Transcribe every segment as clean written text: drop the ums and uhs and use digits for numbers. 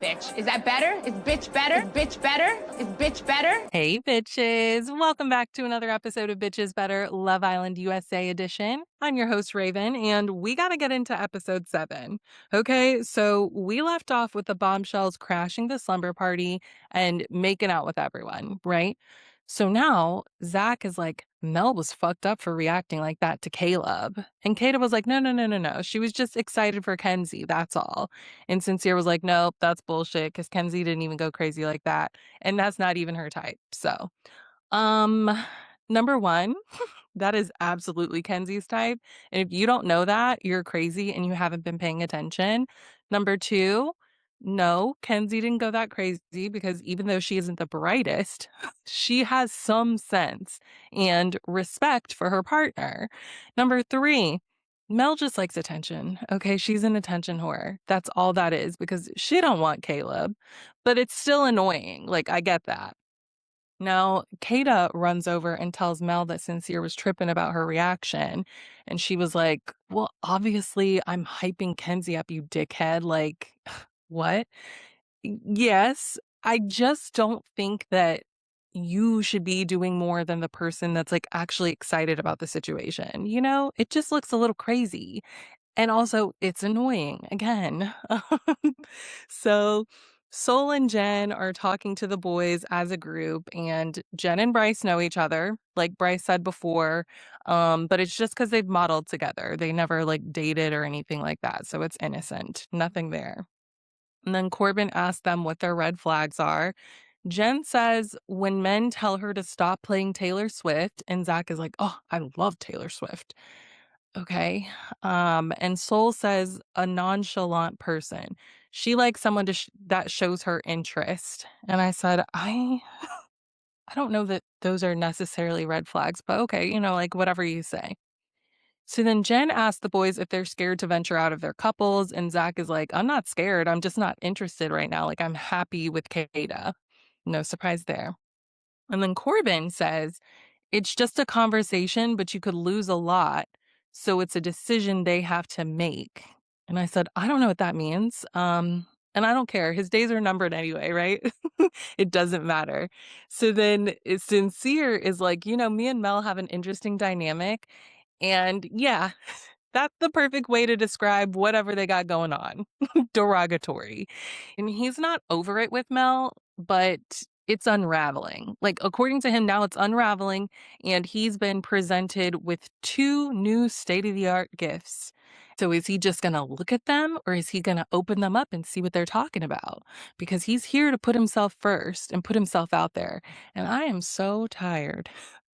bitch. Is that better? Is bitch better? Is bitch better? Is bitch better? Hey, bitches. Welcome back to another episode of Bitches Better Love Island USA edition. I'm your host, Raven, and we got to get into episode 7. Okay, so we left off with the bombshells crashing the slumber party and making out with everyone, right? So now Zach is like, Mel was fucked up for reacting like that to Caleb. And Kata was like, no, no, no, no, no. She was just excited for Kenzie. That's all. And Sincere was like, nope, that's bullshit because Kenzie didn't even go crazy like that. And that's not even her type. So, um, number one, that is absolutely Kenzie's type. And if you don't know that, you're crazy and you haven't been paying attention. Number two, no, Kenzie didn't go that crazy because even though she isn't the brightest, she has some sense and respect for her partner. Number three, Mel just likes attention. Okay, she's an attention whore. That's all that is because she don't want Caleb, but it's still annoying. Like I get that. Now, Kata runs over and tells Mel that Sincere was tripping about her reaction. And she was like, well, obviously, I'm hyping Kenzie up, you dickhead. Like, what? Yes, I just don't think that you should be doing more than the person that's like actually excited about the situation. You know, it just looks a little crazy. And also, it's annoying again. So, Sol and Jen are talking to the boys as a group, and Jen and Bryce know each other, like Bryce said before. But it's just because they've modeled together. They never like dated or anything like that. So it's innocent, nothing there. And then Corbin asked them what their red flags are. Jen says when men tell her to stop playing Taylor Swift, and Zach is like, oh, I love Taylor Swift. Okay. And Soul says a nonchalant person. She likes someone that shows her interest. And I said, I don't know that those are necessarily red flags, but okay, like whatever you say. So then Jen asked the boys if they're scared to venture out of their couples, and Zach is like, I'm not scared. I'm just not interested right now. Like I'm happy with Kata. No surprise there. And then Corbin says it's just a conversation, but you could lose a lot. So it's a decision they have to make. And I said, I don't know what that means. And I don't care. His days are numbered anyway, right? It doesn't matter. So then Sincere is like, me and Mel have an interesting dynamic. And yeah, that's the perfect way to describe whatever they got going on. Derogatory. And he's not over it with Mel, but it's unraveling. Like, according to him, now it's unraveling, and he's been presented with 2 new state of the art gifts. So, is he just going to look at them or is he going to open them up and see what they're talking about? Because he's here to put himself first and put himself out there. And I am so tired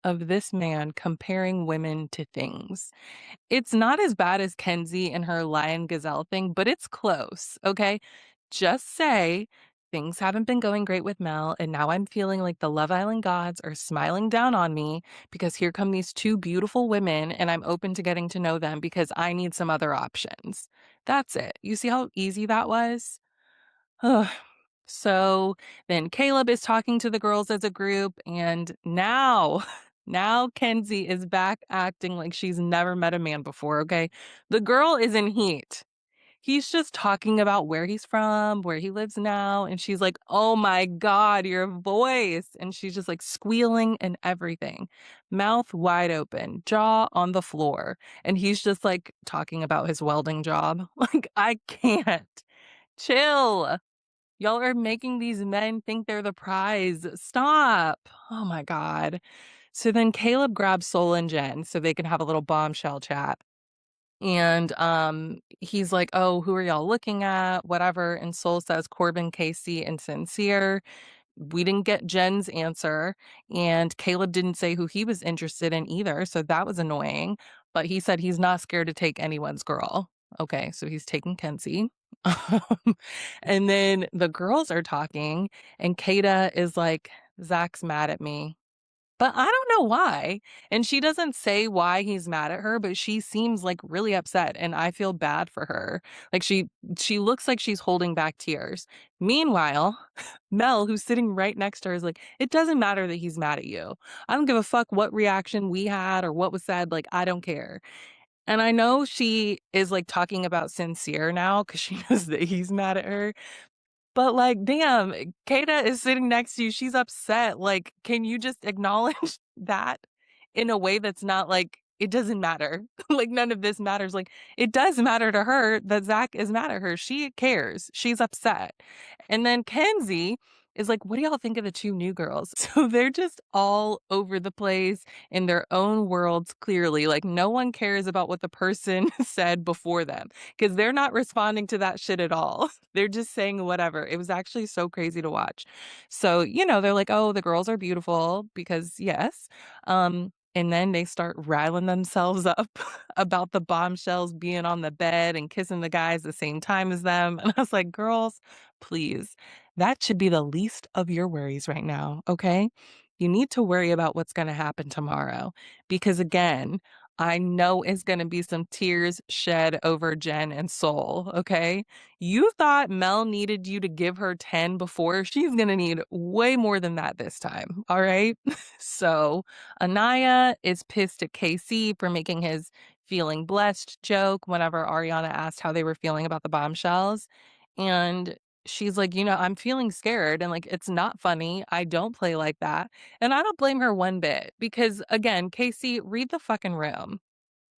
of this man comparing women to things. It's not as bad as Kenzie and her lion gazelle thing, but it's close, okay? Just say things haven't been going great with Mel, and now I'm feeling like the Love Island gods are smiling down on me because here come these 2 beautiful women, and I'm open to getting to know them because I need some other options. That's it. You see how easy that was? Ugh. So then Caleb is talking to the girls as a group, and now, now Kenzie is back acting like she's never met a man before, okay? The girl is in heat. He's just talking about where he's from, where he lives now, and she's like, "Oh my God, your voice." And she's just like squealing and everything. Mouth wide open, jaw on the floor. And he's just like talking about his welding job. Like, I can't. Chill. Y'all are making these men think they're the prize. Stop. Oh my God. So then Caleb grabs Sol and Jen so they can have a little bombshell chat. And he's like, "Oh, who are y'all looking at? Whatever." And Sol says Corbin, Casey, and Sincere. We didn't get Jen's answer, and Caleb didn't say who he was interested in either, so that was annoying. But he said he's not scared to take anyone's girl. Okay, so he's taking Kenzie. And then the girls are talking, and Kata is like, Zach's mad at me. But I don't know why. And she doesn't say why he's mad at her, but she seems like really upset and I feel bad for her. Like she looks like she's holding back tears. Meanwhile, Mel, who's sitting right next to her, is like, it doesn't matter that he's mad at you. I don't give a fuck what reaction we had or what was said. Like, I don't care. And I know she is like talking about Sincere now because she knows that he's mad at her. But, like, damn, Kata is sitting next to you, she's upset, like, can you just acknowledge that in a way that's not like, it doesn't matter, like, none of this matters, like, it does matter to her that Zach is mad at her, she cares, she's upset. And then Kenzie is like, "What do y'all think of the 2 new girls?" So they're just all over the place in their own worlds, clearly, like, no one cares about what the person said before them, because 'cause they're not responding to that shit at all. They're just saying whatever. It was actually so crazy to watch. So, they're like, "Oh, the girls are beautiful," because yes. And then they start riling themselves up about the bombshells being on the bed and kissing the guys the same time as them. And I was like, "Girls, please. That should be the least of your worries right now, okay? You need to worry about what's gonna happen tomorrow." Because again, I know it's gonna be some tears shed over Jen and Soul, okay? You thought Mel needed you to give her 10 before. She's gonna need way more than that this time, all right? So, Anaya is pissed at KC for making his feeling blessed joke whenever Ariana asked how they were feeling about the bombshells. And she's like, I'm feeling scared and like it's not funny. I don't play like that. And I don't blame her one bit because again, Casey, read the fucking room.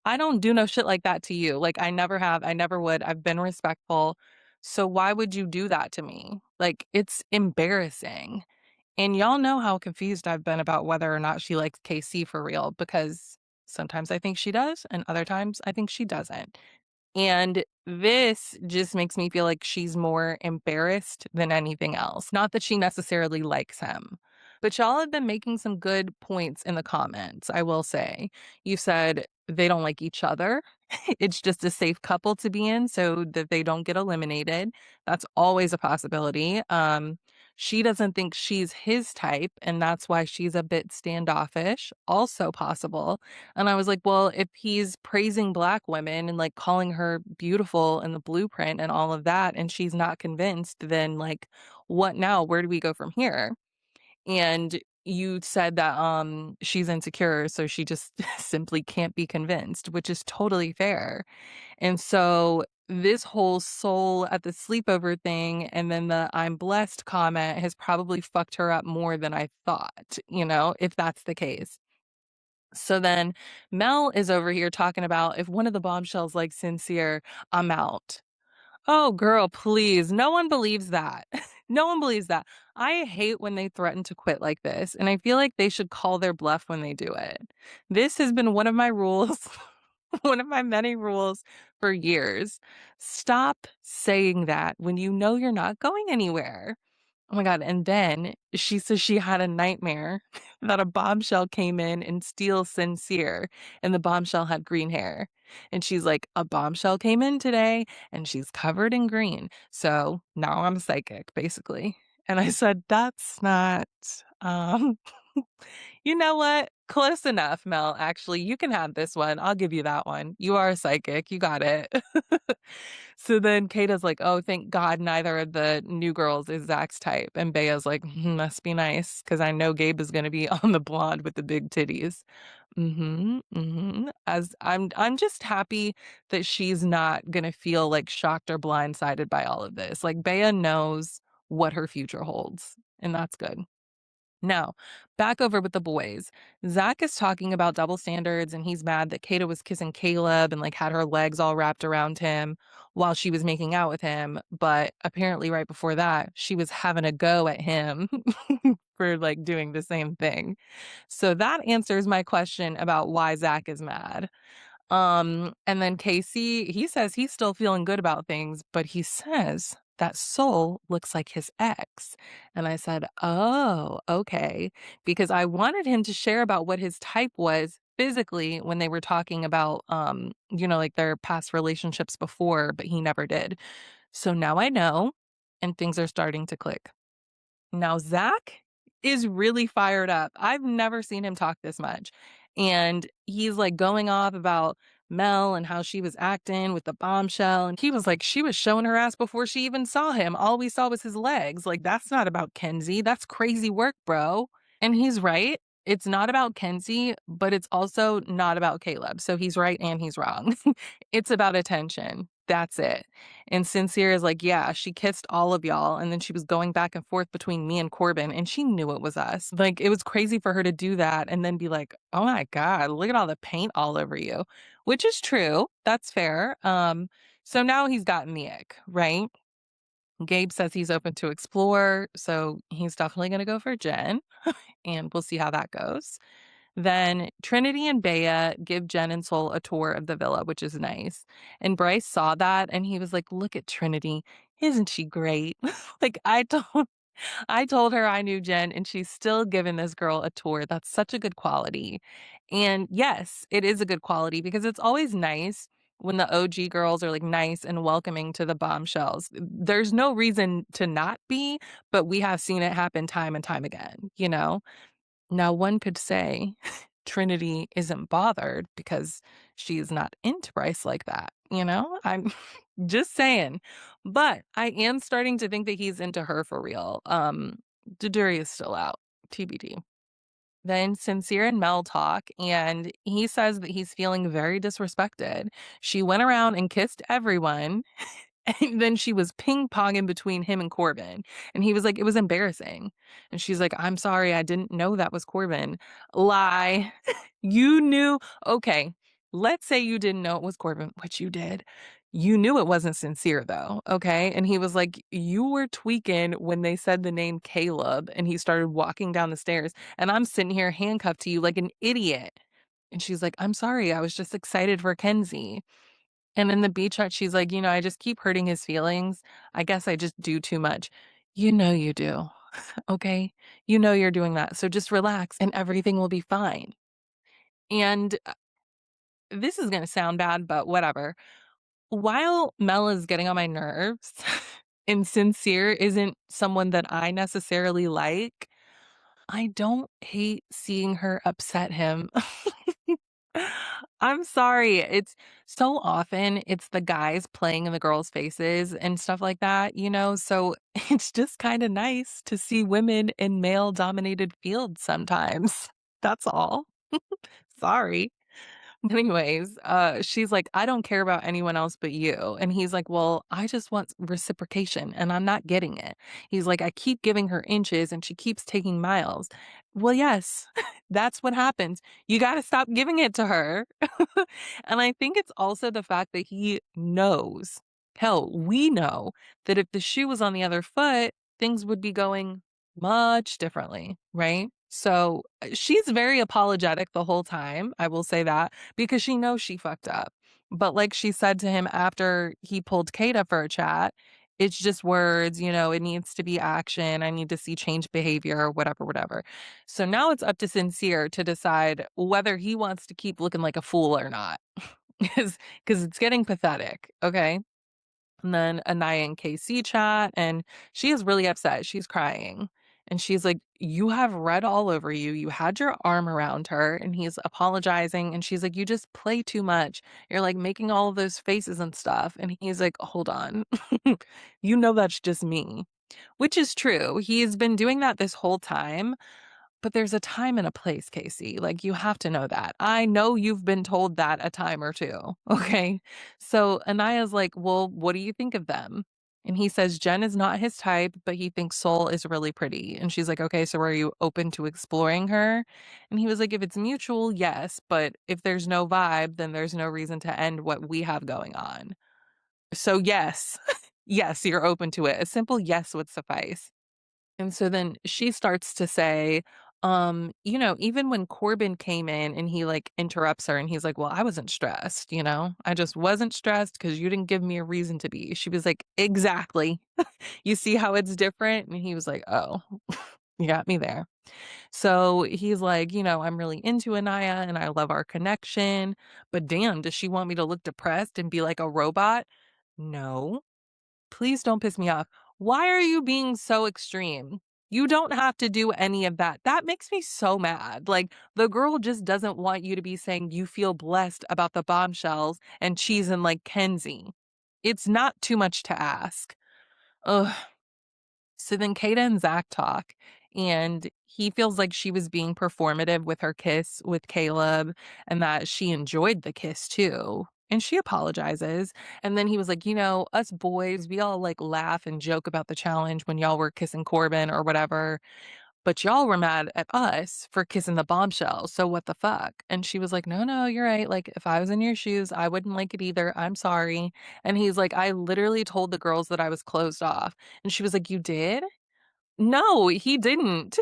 I don't do no shit like that to you. Like I never have, I never would. I've been respectful. So why would you do that to me? Like it's embarrassing. And y'all know how confused I've been about whether or not she likes KC for real because sometimes I think she does and other times I think she doesn't. And this just makes me feel like she's more embarrassed than anything else. Not that she necessarily likes him. But y'all have been making some good points in the comments, I will say. You said they don't like each other. It's just a safe couple to be in so that they don't get eliminated. That's always a possibility. She doesn't think she's his type, and that's why she's a bit standoffish. Also possible. And I was like, well, if he's praising Black women and like calling her beautiful in the blueprint and all of that, and she's not convinced, then like, what now? Where do we go from here? And you said that she's insecure, so she just simply can't be convinced, which is totally fair. And so this whole soul at the sleepover thing and then the I'm blessed comment has probably fucked her up more than I thought, if that's the case. So then Mel is over here talking about if one of the bombshells like sincere, I'm out. Oh, girl, please. No one believes that. No one believes that. I hate when they threaten to quit like this, and I feel like they should call their bluff when they do it. This has been one of my rules, one of my many rules for years. Stop saying that when you know you're not going anywhere. Oh my god, and then she says she had a nightmare that a bombshell came in and steals Sincere, and the bombshell had green hair. And she's like, "A bombshell came in today, and she's covered in green, so now I'm psychic, basically." And I said, "That's not, um" You know what? Close enough, Mel, actually, you can have this one, I'll give you that one. You are a psychic, you got it. So then Kata's like, "Oh, thank God neither of the new girls is Zach's type." And Bea's like, Must be nice, because I know Gabe is gonna be on the blonde with the big titties." As I'm just happy that she's not gonna feel, like, shocked or blindsided by all of this. Like, Bea knows what her future holds, and that's good. Now, back over with the boys. Zach is talking about double standards and he's mad that Kata was kissing Caleb and like had her legs all wrapped around him while she was making out with him. But apparently, right before that, she was having a go at him for like doing the same thing. So that answers my question about why Zach is mad. And then Casey, he says he's still feeling good about things, but he says that Soul looks like his ex. And I said, "Oh, okay." Because I wanted him to share about what his type was physically when they were talking about like their past relationships before, but he never did. So now I know, and things are starting to click. Now, Zach is really fired up. I've never seen him talk this much. And he's like going off about Mel and how she was acting with the bombshell. And he was like, she was showing her ass before she even saw him. All we saw was his legs. Like, that's not about Kenzie. That's crazy work, bro. And he's right. It's not about Kenzie, but it's also not about Caleb. So he's right and he's wrong. It's about attention. That's it. And Sincere is like, "Yeah, she kissed all of y'all, and then she was going back and forth between me and Corbin, and she knew it was us." Like, it was crazy for her to do that and then be like, "Oh my god, look at all the paint all over you," which is true. That's fair. So now he's gotten the ick, right? Gabe says he's open to explore, so he's definitely gonna go for Jen, and we'll see how that goes. Then Trinity and Bea give Jen and Sol a tour of the villa, which is nice. And Bryce saw that and he was like, "Look at Trinity. Isn't she great?" Like I told her I knew Jen and she's still giving this girl a tour. That's such a good quality. And yes, it is a good quality because it's always nice when the OG girls are like nice and welcoming to the bombshells. There's no reason to not be, but we have seen it happen time and time again, you know? Now, one could say Trinity isn't bothered because she's not into Bryce like that, you know? I'm just saying. But I am starting to think that he's into her for real. The jury is still out, TBD. Then Sincere and Mel talk, and he says that he's feeling very disrespected. She went around and kissed everyone, and then she was ping-ponging between him and Corbin, and he was like, "It was embarrassing." And she's like, "I'm sorry, I didn't know that was Corbin." Lie. You knew okay, let's say you didn't know it was Corbin, which you did. You knew it wasn't Sincere though, okay? And he was like, "You were tweaking when they said the name Caleb," and he started walking down the stairs, and I'm sitting here handcuffed to you like an idiot. And she's like, "I'm sorry, I was just excited for Kenzie." And in the beach hut, she's like, I just keep hurting his feelings. I guess I just do too much. You know you do, okay? You know you're doing that. So just relax and everything will be fine. And this is going to sound bad, but whatever. While Mel is getting on my nerves and Sincere isn't someone that I necessarily like, I don't hate seeing her upset him. I'm sorry. It's so often it's the guys playing in the girls' faces and stuff like that, you know? So it's just kind of nice to see women in male dominated fields sometimes. That's all. Sorry. Anyways, she's like, "I don't care about anyone else but you." And he's like, "Well, I just want reciprocation and I'm not getting it." He's like, "I keep giving her inches and she keeps taking miles." Well, yes, that's what happens. You got to stop giving it to her. And I think it's also the fact that he knows. Hell, we know that if the shoe was on the other foot, things would be going much differently, right? So she's very apologetic the whole time. I will say that because she knows she fucked up. But like she said to him after he pulled Kate up for a chat, it's just words, it needs to be action. I need to see change behavior, whatever, whatever. So now it's up to Sincere to decide whether he wants to keep looking like a fool or not. Because it's getting pathetic. Okay. And then Anaya and KC chat, and she is really upset. She's crying. And she's like, "You have red all over you. You had your arm around her." And he's apologizing. And she's like, "You just play too much. You're like making all of those faces and stuff." And he's like, "Hold on. You know that's just me." Which is true. He's been doing that this whole time. But there's a time and a place, Casey. Like, you have to know that. I know you've been told that a time or two. Okay. So Anaya's like, "Well, what do you think of them?" And he says Jen is not his type, but he thinks Soul is really pretty. And she's like, "Okay, so are you open to exploring her?" And he was like, "If it's mutual, yes. But if there's no vibe, then there's no reason to end what we have going on." So, yes, yes, you're open to it. A simple yes would suffice. And so then she starts to say, even when Corbin came in and he like interrupts her and he's like, "Well, I wasn't stressed, I just wasn't stressed because you didn't give me a reason to be." She was like, "Exactly. You see how it's different?" And he was like, "Oh, you got me there." So he's like, "I'm really into Anaya and I love our connection. But damn, does she want me to look depressed and be like a robot?" No. Please don't piss me off. Why are you being so extreme? You don't have to do any of that. That makes me so mad. Like, the girl just doesn't want you to be saying you feel blessed about the bombshells and cheesing like Kenzie. It's not too much to ask. Ugh. So then Kata and Zach talk, and he feels like she was being performative with her kiss with Caleb and that she enjoyed the kiss too. And she apologizes. And then he was like, us boys, we all like laugh and joke about the challenge when y'all were kissing Corbin or whatever. But y'all were mad at us for kissing the bombshell. So what the fuck? And she was like, no, no, you're right. Like, if I was in your shoes, I wouldn't like it either. I'm sorry. And he's like, I literally told the girls that I was closed off. And she was like, you did? No, he didn't.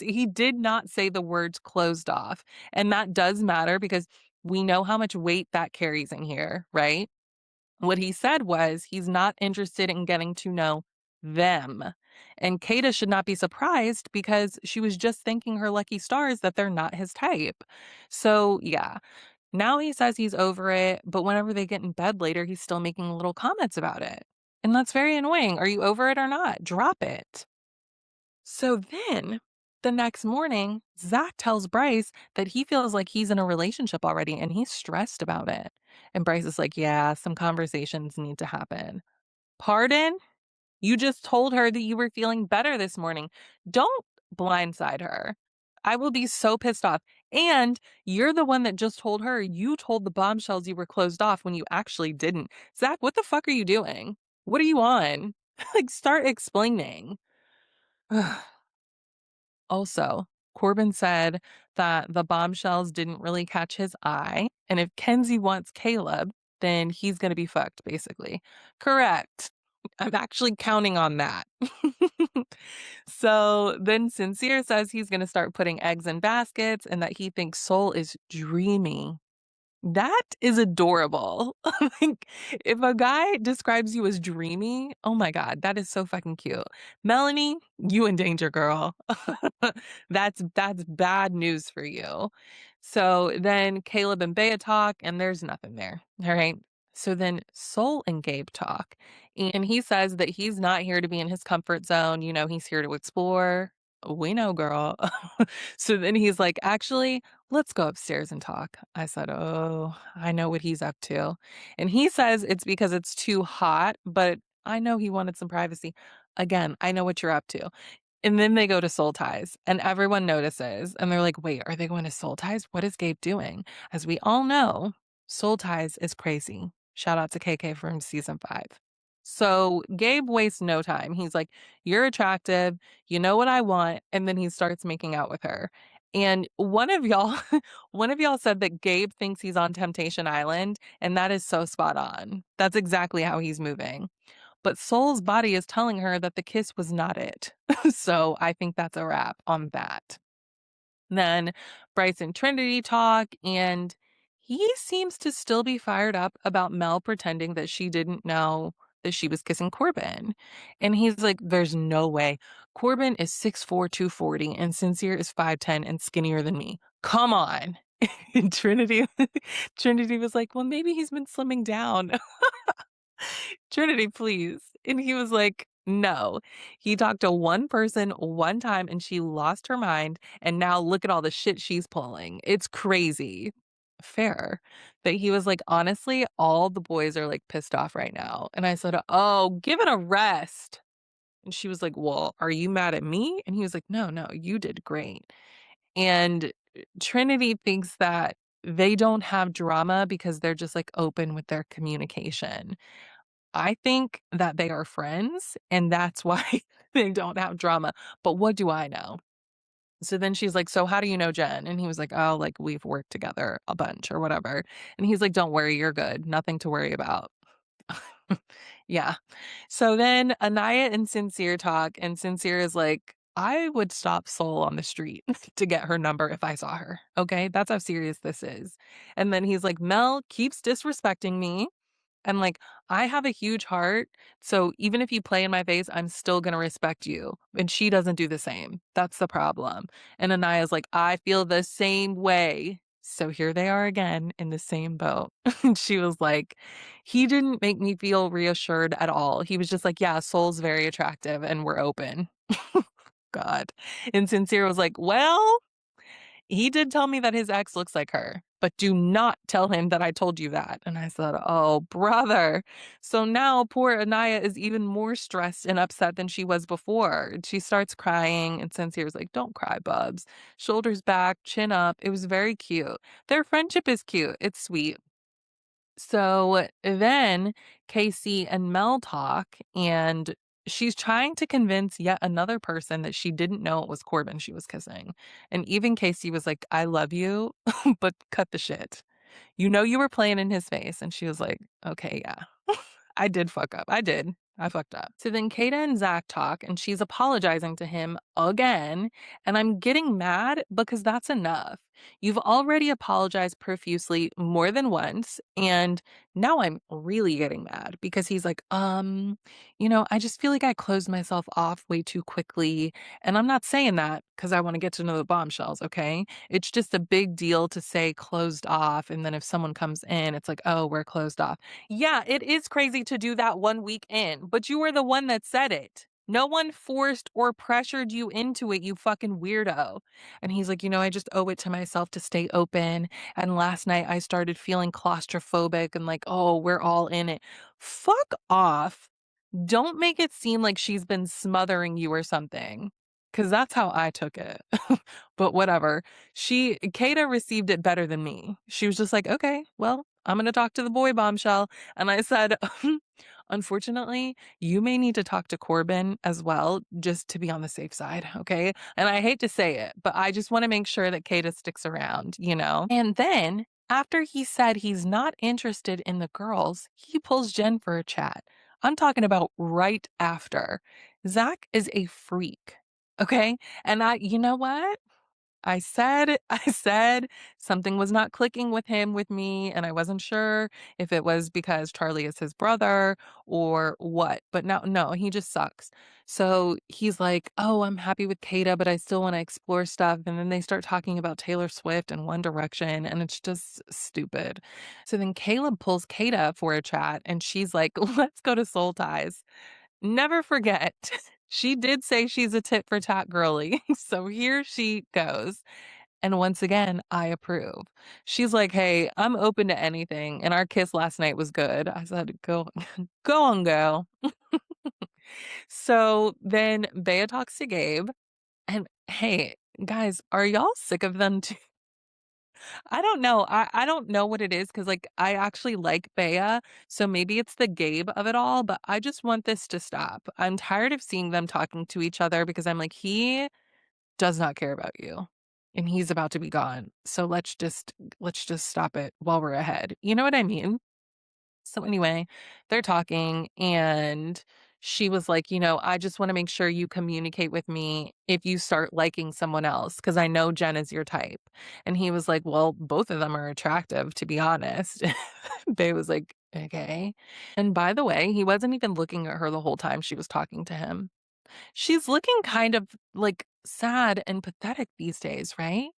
He did not say the words closed off. And that does matter because we know how much weight that carries in here, right? What he said was he's not interested in getting to know them. And Kata should not be surprised because she was just thanking her lucky stars that they're not his type. So, yeah, now he says he's over it, but whenever they get in bed later, he's still making little comments about it. And that's very annoying. Are you over it or not? Drop it. So then the next morning, Zach tells Bryce that he feels like he's in a relationship already and he's stressed about it. And Bryce is like, yeah, some conversations need to happen. Pardon? You just told her that you were feeling better this morning. Don't blindside her. I will be so pissed off. And you're the one that just told her you told the bombshells you were closed off when you actually didn't. Zach, what the fuck are you doing? What are you on? Like, start explaining. Also, Corbin said that the bombshells didn't really catch his eye, and if Kenzie wants Caleb, then he's gonna be fucked, basically. Correct. I'm actually counting on that. So then Sincere says he's gonna start putting eggs in baskets and that he thinks Soul is dreamy. That is adorable. Like, if a guy describes you as dreamy, oh my God, that is so fucking cute. Melanie, you in danger, girl. That's bad news for you. So then Caleb and Bea talk, and there's nothing there. All right. So then Soul and Gabe talk, and he says that he's not here to be in his comfort zone. He's here to explore. We know, girl. So then he's like, actually, let's go upstairs and talk. I said, oh, I know what he's up to. And he says it's because it's too hot, but I know he wanted some privacy. Again, I know what you're up to. And then they go to Soul Ties, and everyone notices. And they're like, wait, are they going to Soul Ties? What is Gabe doing? As we all know, Soul Ties is crazy. Shout out to KK from season 5. So Gabe wastes no time. He's like, you're attractive. You know what I want. And then he starts making out with her. And one of y'all, one of y'all said that Gabe thinks he's on Temptation Island, and that is so spot on. That's exactly how he's moving. But Soul's body is telling her that the kiss was not it. So I think that's a wrap on that. Then Bryce and Trinity talk, and he seems to still be fired up about Mel pretending that she didn't know that she was kissing Corbin. And he's like, there's no way. Corbin is 6'4", 240, and Sincere is 5'10" and skinnier than me. Come on. And Trinity was like, well, maybe he's been slimming down. Trinity, please. And he was like, no. He talked to one person one time and she lost her mind. And now look at all the shit she's pulling. It's crazy. Fair. But he was like, honestly, all the boys are like pissed off right now. And I said, oh, give it a rest. And she was like, well, are you mad at me? And he was like, no, no, you did great. And Trinity thinks that they don't have drama because they're just like open with their communication. I think that they are friends, and that's why they don't have drama, but what do I know? So then she's like, "So how do you know Jen?" And he was like, "Oh, like, we've worked together a bunch or whatever." And he's like, "Don't worry, you're good. Nothing to worry about." Yeah. So then Anaya and Sincere talk, and Sincere is like, "I would stop Soul on the street to get her number if I saw her, okay? That's how serious this is." And then he's like, "Mel keeps disrespecting me. And like, I have a huge heart. So even if you play in my face, I'm still going to respect you. And she doesn't do the same. That's the problem. And Anaya's like, I feel the same way. So here they are again in the same boat. And she was like, he didn't make me feel reassured at all. He was just like, yeah, Soul's very attractive and we're open. God. And Sincere was like, well, he did tell me that his ex looks like her, but do not tell him that I told you that. And I said, oh, brother. So now poor Anaya is even more stressed and upset than she was before. She starts crying, and Sincere's like, don't cry, Bubs. Shoulders back, chin up. It was very cute. Their friendship is cute. It's sweet. So then Casey and Mel talk, and she's trying to convince yet another person that she didn't know it was Corbin she was kissing. And even Casey was like, I love you, but cut the shit. You know you were playing in his face. And she was like, okay, yeah. I did fuck up. I did. I fucked up. So then Kata and Zach talk, and she's apologizing to him again. And I'm getting mad because that's enough. You've already apologized profusely more than once. And now I'm really getting mad because he's like, I just feel like I closed myself off way too quickly. And I'm not saying that because I want to get to know the bombshells, okay? It's just a big deal to say closed off. And then if someone comes in, it's like, oh, we're closed off. Yeah, it is crazy to do that 1 week in, but you were the one that said it. No one forced or pressured you into it, you fucking weirdo. And he's like, I just owe it to myself to stay open. And last night I started feeling claustrophobic and like, oh, we're all in it. Fuck off. Don't make it seem like she's been smothering you or something. Cause that's how I took it. But whatever. Kata received it better than me. She was just like, okay, well, I'm going to talk to the boy bombshell. And I said, unfortunately, you may need to talk to Corbin as well, just to be on the safe side. Okay. And I hate to say it, but I just want to make sure that Kata sticks around. And then after he said he's not interested in the girls, he pulls Jen for a chat. I'm talking about right after. Zach is a freak. Okay. And you know what? I said something was not clicking with me, and I wasn't sure if it was because Charlie is his brother or what. But no, he just sucks. So he's like, "Oh, I'm happy with Kata, but I still want to explore stuff." And then they start talking about Taylor Swift and One Direction, and it's just stupid. So then Caleb pulls Kata for a chat, and she's like, "Let's go to Soul Ties." Never forget, she did say she's a tit for tat girly. So here she goes. And once again, I approve. She's like, "Hey, I'm open to anything, and our kiss last night was good." I said, "Go, go on, girl." So then Bea talks to Gabe, and hey, guys, are y'all sick of them too? I don't know. I don't know what it is because like I actually like Bea, so maybe it's the Gabe of it all, but I just want this to stop. I'm tired of seeing them talking to each other because I'm like, he does not care about you and he's about to be gone. So let's just stop it while we're ahead. You know what I mean? So anyway, they're talking and she was like, I just want to make sure you communicate with me if you start liking someone else because I know Jen is your type. And he was like, well, both of them are attractive, to be honest. Bay was like, okay. And by the way, he wasn't even looking at her the whole time she was talking to him. She's looking kind of like sad and pathetic these days, right?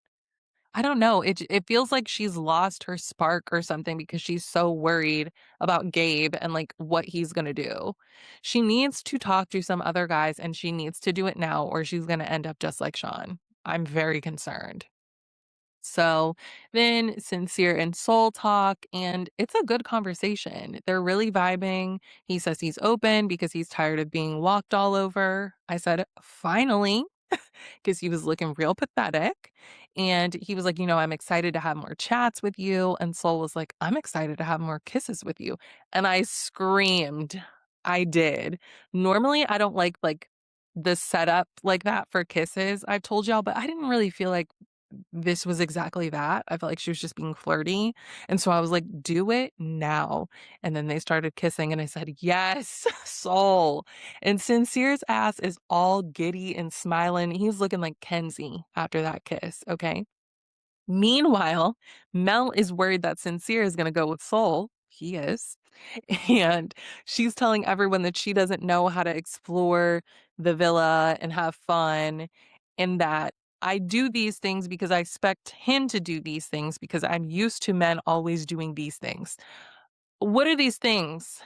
I don't know. It feels like she's lost her spark or something because she's so worried about Gabe and like what he's going to do. She needs to talk to some other guys and she needs to do it now or she's going to end up just like Sean. I'm very concerned. So then Sincere and Soul talk, and it's a good conversation. They're really vibing. He says he's open because he's tired of being walked all over. I said, finally, because he was looking real pathetic. And he was like, I'm excited to have more chats with you. And Soul was like, I'm excited to have more kisses with you. And I screamed. I did. Normally, I don't like the setup like that for kisses. I've told y'all, but I didn't really feel like this was exactly that. I felt like she was just being flirty. And so I was like, do it now. And then they started kissing, and I said, yes, soul. And Sincere's ass is all giddy and smiling. He's looking like Kenzie after that kiss. Okay. Meanwhile, Mel is worried that Sincere is going to go with Soul. He is. And she's telling everyone that she doesn't know how to explore the villa and have fun, and that I do these things because I expect him to do these things because I'm used to men always doing these things. What are these things?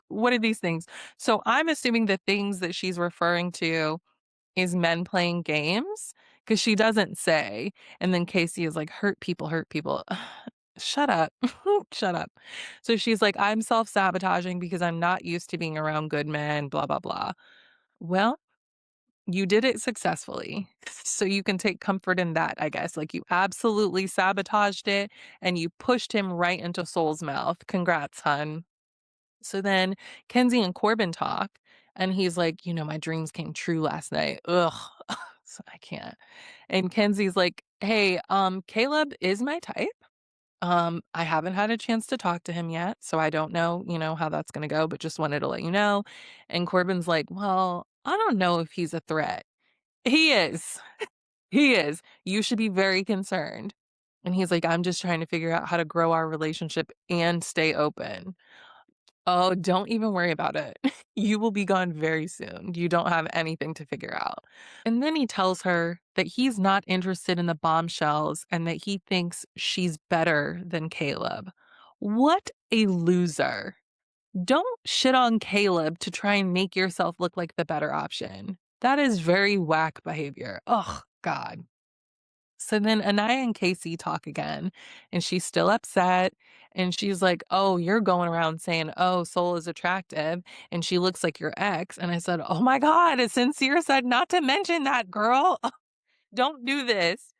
What are these things? So I'm assuming the things that she's referring to is men playing games? 'Cause she doesn't say, and then Casey is like, "Hurt people, hurt people." Shut up. Shut up. So she's like, "I'm self-sabotaging because I'm not used to being around good men, blah, blah, blah." Well, You did it successfully. So you can take comfort in that, I guess. Like you absolutely sabotaged it and you pushed him right into Soul's mouth. Congrats, hun. So then Kenzie and Corbin talk, and he's like, my dreams came true last night. Ugh. So I can't. And Kenzie's like, hey, Caleb is my type. I haven't had a chance to talk to him yet, so I don't know, how that's gonna go, but just wanted to let you know. And Corbin's like, well, I don't know if he's a threat. He is. He is. You should be very concerned. And he's like, I'm just trying to figure out how to grow our relationship and stay open. Oh, don't even worry about it. You will be gone very soon. You don't have anything to figure out. And then he tells her that he's not interested in the bombshells and that he thinks she's better than Caleb. What a loser. Don't shit on Caleb to try and make yourself look like the better option. That is very whack behavior. Oh, God. So then Anaya and Casey talk again, and she's still upset. And she's like, oh, you're going around saying, oh, Soul is attractive and she looks like your ex. And I said, oh my God, a sincere said not to mention that, girl. Don't do this.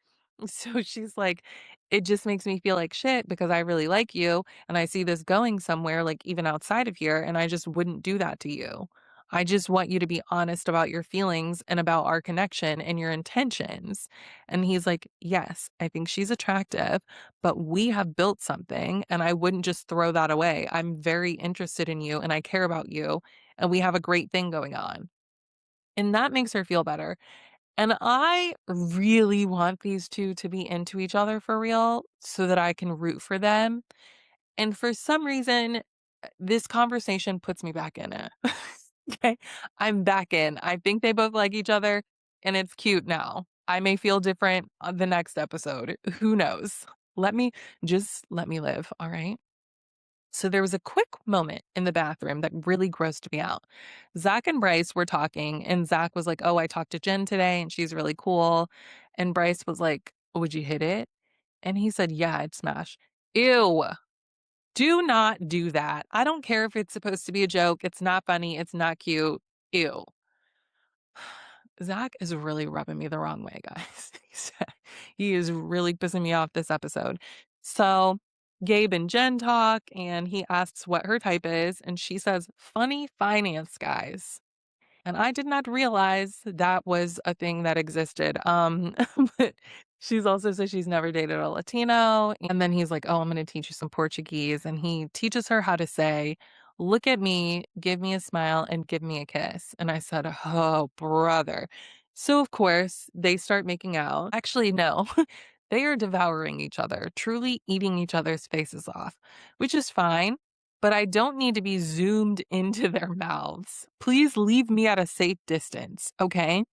So she's like, it just makes me feel like shit because I really like you and I see this going somewhere, like even outside of here, and I just wouldn't do that to you. I just want you to be honest about your feelings and about our connection and your intentions. And he's like, yes, I think she's attractive, but we have built something and I wouldn't just throw that away. I'm very interested in you and I care about you and we have a great thing going on. And that makes her feel better. And I really want these 2 to be into each other for real so that I can root for them. And for some reason, this conversation puts me back in it. Okay? I'm back in. I think they both like each other, and it's cute now. I may feel different on the next episode. Who knows? Let me live, all right? So there was a quick moment in the bathroom that really grossed me out. Zach and Bryce were talking, and Zach was like, oh, I talked to Jen today, and she's really cool. And Bryce was like, would you hit it? And he said, yeah, I'd smash. Ew. Do not do that. I don't care if it's supposed to be a joke. It's not funny. It's not cute. Ew. Zach is really rubbing me the wrong way, guys. He is really pissing me off this episode. So Gabe and Jen talk, and he asks what her type is, and she says, funny finance guys. And I did not realize that was a thing that existed. But she's also said she's never dated a Latino. And then he's like, oh, I'm going to teach you some Portuguese. And he teaches her how to say, look at me, give me a smile, and give me a kiss. And I said, oh, brother. So, of course, they start making out. Actually, no. They are devouring each other, truly eating each other's faces off, which is fine, but I don't need to be zoomed into their mouths. Please leave me at a safe distance, okay?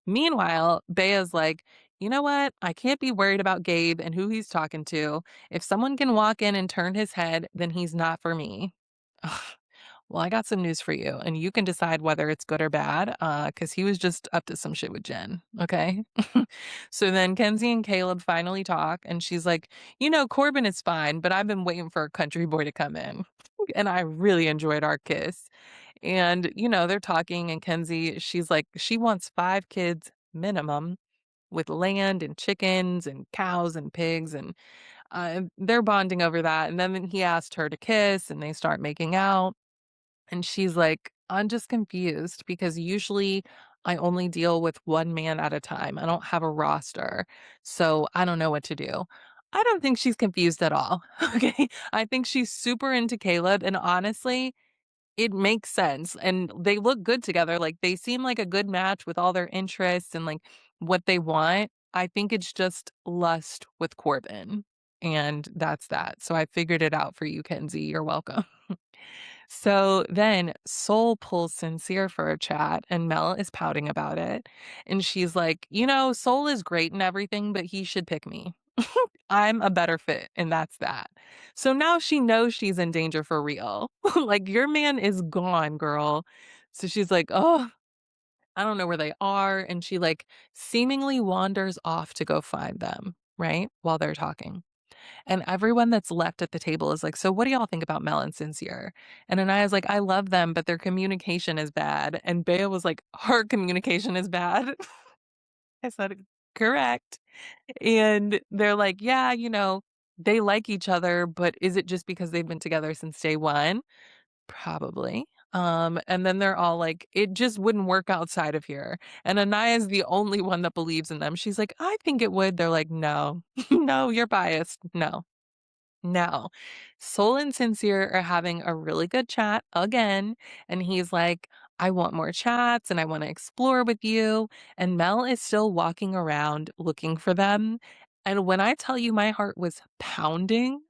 Meanwhile, Bea's like, you know what? I can't be worried about Gabe and who he's talking to. If someone can walk in and turn his head, then he's not for me. Ugh. Well, I got some news for you, and you can decide whether it's good or bad, because he was just up to some shit with Jen, okay? So then Kenzie and Caleb finally talk, and she's like, Corbin is fine, but I've been waiting for a country boy to come in. And I really enjoyed our kiss. And, they're talking, and Kenzie, she's like, she wants 5 kids minimum with land and chickens and cows and pigs. And they're bonding over that. And then he asked her to kiss, and they start making out. And she's like, I'm just confused because usually I only deal with one man at a time. I don't have a roster. So I don't know what to do. I don't think she's confused at all. Okay. I think she's super into Caleb. And honestly, it makes sense. And they look good together. Like they seem like a good match with all their interests and like what they want. I think it's just lust with Corbin. And that's that. So I figured it out for you, Kenzie. You're welcome. So then Soul pulls Sincere for a chat, and Mel is pouting about it. And she's like, Soul is great and everything, but he should pick me. I'm a better fit, and that's that. So now she knows she's in danger for real. Like, your man is gone, girl. So she's like, oh, I don't know where they are. And she like seemingly wanders off to go find them, right? While they're talking. And everyone that's left at the table is like, "So what do y'all think about Mel and Sincere?" And Anaya's like, "I love them, but their communication is bad." And Bea was like, "Her communication is bad." I said, "Correct." And they're like, "Yeah, they like each other, but is it just because they've been together since day one?" Probably. And then they're all like, "It just wouldn't work outside of here." And Anaya's the only one that believes in them. She's like, "I think it would." They're like, "No, no, you're biased. No." Now, Soul and Sincere are having a really good chat again, and he's like, "I want more chats and I want to explore with you." And Mel is still walking around looking for them. And when I tell you my heart was pounding,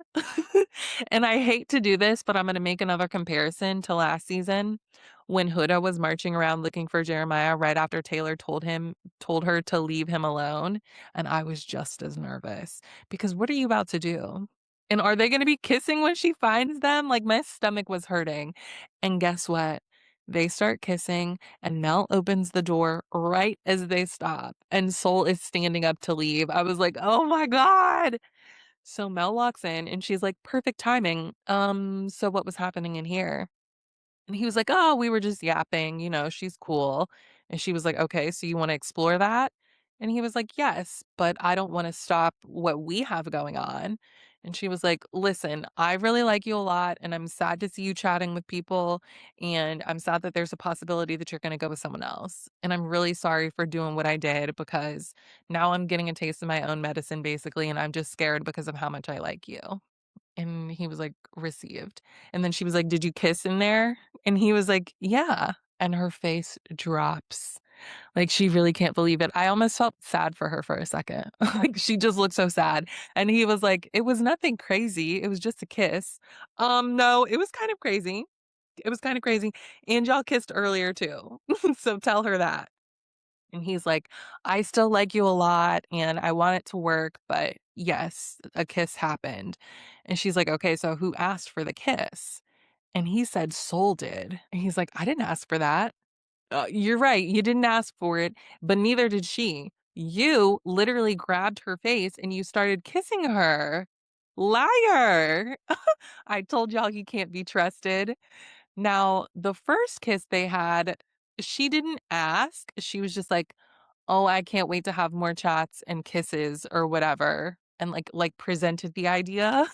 and I hate to do this, but I'm going to make another comparison to last season when Huda was marching around looking for Jeremiah right after Taylor told her to leave him alone, and I was just as nervous because what are you about to do? And are they gonna be kissing when she finds them? Like, my stomach was hurting. And guess what? They start kissing, and Mel opens the door right as they stop, and Soul is standing up to leave. I was like, "Oh my god." So Mel walks in, and she's like, "Perfect timing. So what was happening in here?" And he was like, "Oh, we were just yapping, she's cool." And she was like, "Okay, so you wanna explore that?" And he was like, "Yes, but I don't wanna stop what we have going on." And she was like, "Listen, I really like you a lot, and I'm sad to see you chatting with people, and I'm sad that there's a possibility that you're gonna go with someone else. And I'm really sorry for doing what I did because now I'm getting a taste of my own medicine, basically, and I'm just scared because of how much I like you." And he was like, "Received." And then she was like, "Did you kiss in there?" And he was like, "Yeah." And her face drops. Like, she really can't believe it. I almost felt sad for her for a second. Like, she just looked so sad. And he was like, "It was nothing crazy. It was just a kiss." No, it was kind of crazy. It was kind of crazy. And y'all kissed earlier too. So tell her that. And he's like, "I still like you a lot and I want it to work, but yes, a kiss happened." And she's like, "Okay, so who asked for the kiss?" And he said, "Soul did." And he's like, "I didn't ask for that." You're right, you didn't ask for it, but neither did she. You literally grabbed her face and you started kissing her. Liar. I told y'all you can't be trusted. Now, the first kiss they had, she didn't ask. She was just like, "Oh, I can't wait to have more chats and kisses," or whatever, and, like, presented the idea,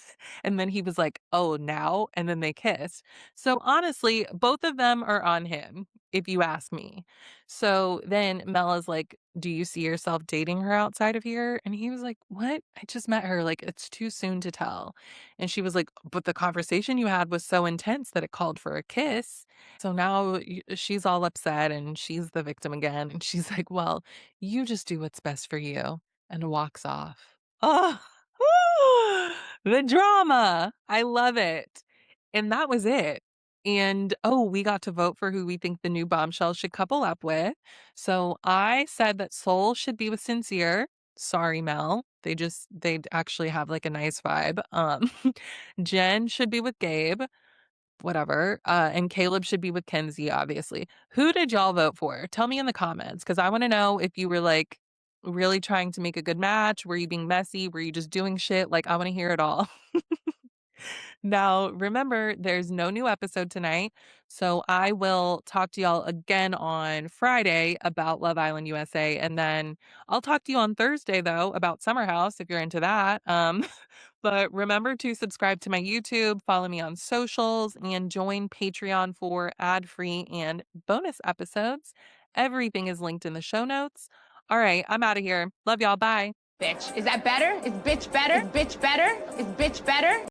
and then he was like, "Oh, now?" And then they kissed. So, honestly, both of them are on him, if you ask me. So, then Mel is like, "Do you see yourself dating her outside of here?" And he was like, "What? I just met her, like, it's too soon to tell." And she was like, "But the conversation you had was so intense that it called for a kiss." So now she's all upset and she's the victim again, and she's like, "Well, you just do what's best for you," and walks off. Oh, the drama. I love it. And that was it. And oh, we got to vote for who we think the new bombshell should couple up with. So I said that Soul should be with Sincere. Sorry, Mel. They actually have like a nice vibe. Jen should be with Gabe, whatever. And Caleb should be with Kenzie, obviously. Who did y'all vote for? Tell me in the comments because I want to know if you were like really trying to make a good match. Were you being messy? Were you just doing shit? Like, I want to hear it all. Now, remember, there's no new episode tonight. So I will talk to y'all again on Friday about Love Island USA. And then I'll talk to you on Thursday, though, about Summer House if you're into that. But remember to subscribe to my YouTube, follow me on socials, and join Patreon for ad free and bonus episodes. Everything is linked in the show notes. All right, I'm out of here. Love y'all. Bye. Bitch. Is that better? Is bitch better? Is bitch better? Is bitch better?